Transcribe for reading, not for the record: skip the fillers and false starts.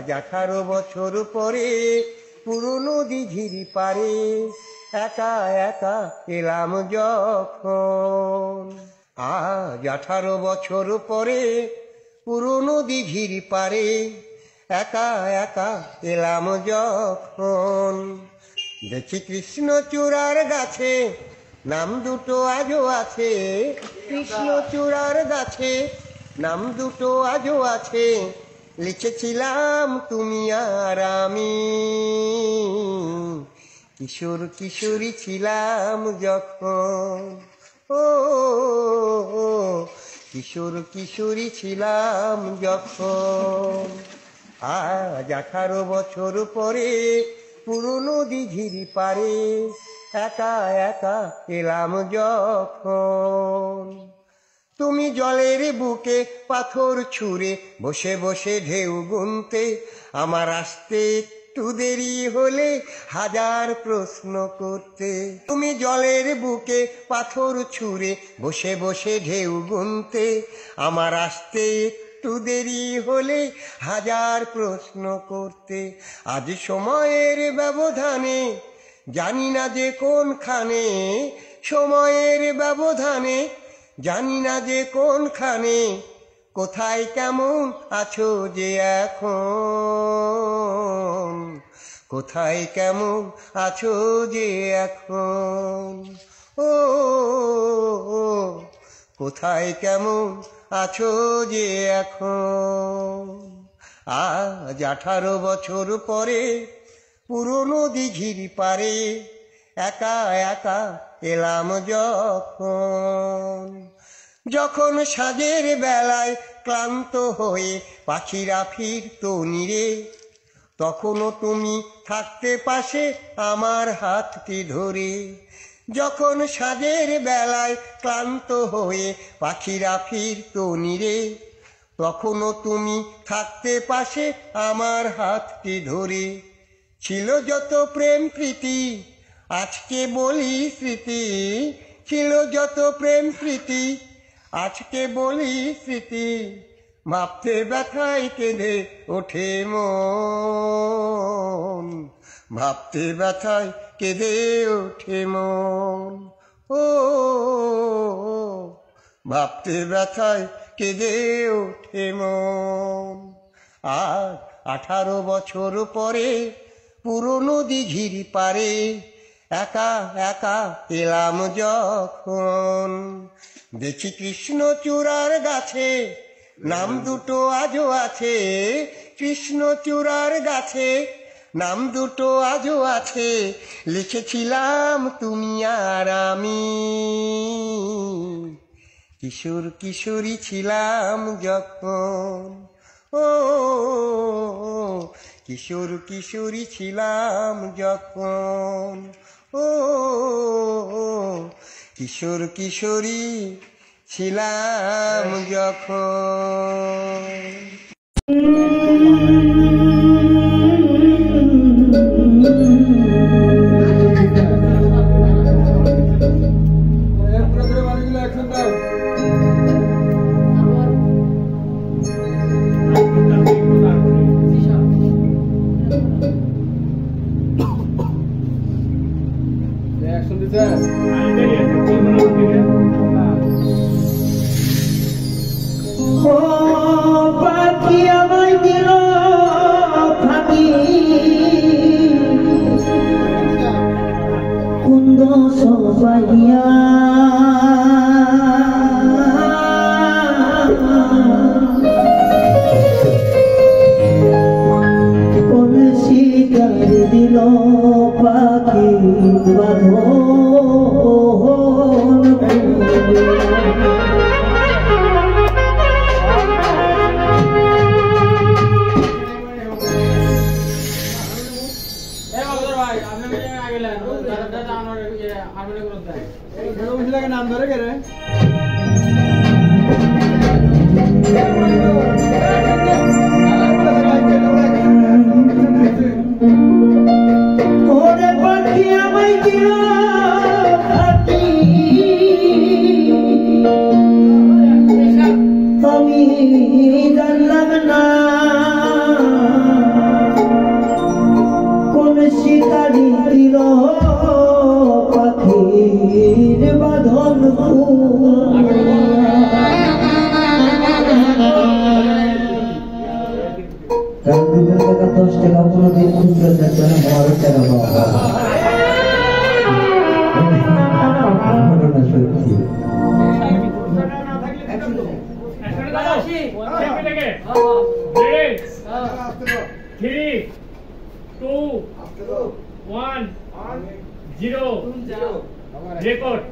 আজ 18 বছর পরে পুরনো দিঘির পারে একা একা এলাম যখন। আজ 18 বছর পরে পুরনো দিঘির পারে একা একা এলাম যখন। দেখি কৃষ্ণচূড়ার গাছে নাম দুটো আজও আছে, কৃষ্ণচূড়ার গাছে নাম দুটো আজও আছে, লিখেছিলাম তুমি আর আমি। কিশোর কিশোরী ছিলাম যখন, ও কিশোর কিশোরী ছিলাম যখন। আজ 18 বছর পরে পুরনো দিঘির পারে একা একা এলাম যখন। তুমি জলের বুকে পাথর ছুঁড়ে বসে বসে ঢেউ গুনতে, আমার আসতে একটু দেরি হলে হাজার প্রশ্ন করতে। তুমি জলের বুকে পাথর ছুঁড়ে বসে বসে ঢেউ গুনতে, আমার আসতে একটু দেরি হলে হাজার প্রশ্ন করতে। আজ সময়ের ব্যবধানে জানি না যে কোনখানে, সময়ের ব্যবধানে জানি না যে কোনখানে, কোথায় কেমন আছো যে এখন, কোথায় কেমন আছো যে এখন, ও কোথায় কেমন আছো যে এখন। আজ 18 বছর পরে পুরনো দিঘির পারে একা একা এলাম যখন। যখন সাঁঝের বেলায় ক্লান্ত হয়ে পাখিরা ফিরতো নিরে, তখনও তুমি থাকতে পাশে আমার হাতটি ধরে। যখন সাঁঝের বেলায় ক্লান্ত হয়ে পাখিরা ফিরতো নিরে, তখনও তুমি থাকতে পাশে আমার হাতটি ধরে। ছিল যত প্রেম প্রীতি আজকে বলি স্মৃতি, ছিল যত প্রেম প্রীতি আজকে বলি স্মৃতি, ভাবতে ব্যথায় কেঁদে ওঠে মন, ভাবতে ব্যথায় কেঁদে ওঠে মন, ও ভাবতে ব্যথায় কেঁদে ওঠে মন। আজ 18 বছর পরে পুরনো দিঘির পারে একা একা এলাম যখন। দেখি কৃষ্ণচূড়ার গাছে নাম দুটো আজও আছে, কৃষ্ণচূড়ার গাছে নাম দুটো আজও আছে, লিখেছিলাম তুমি আর আমি। কিশোর কিশোরী ছিলাম যখন, ও কিশোর কিশোরী ছিলাম যখন, ও কিশোর কিশোরী ছিলাম যখন। নাম ধরে কে রে আমি জানলাম না 3 2 1 0 রেকর্ড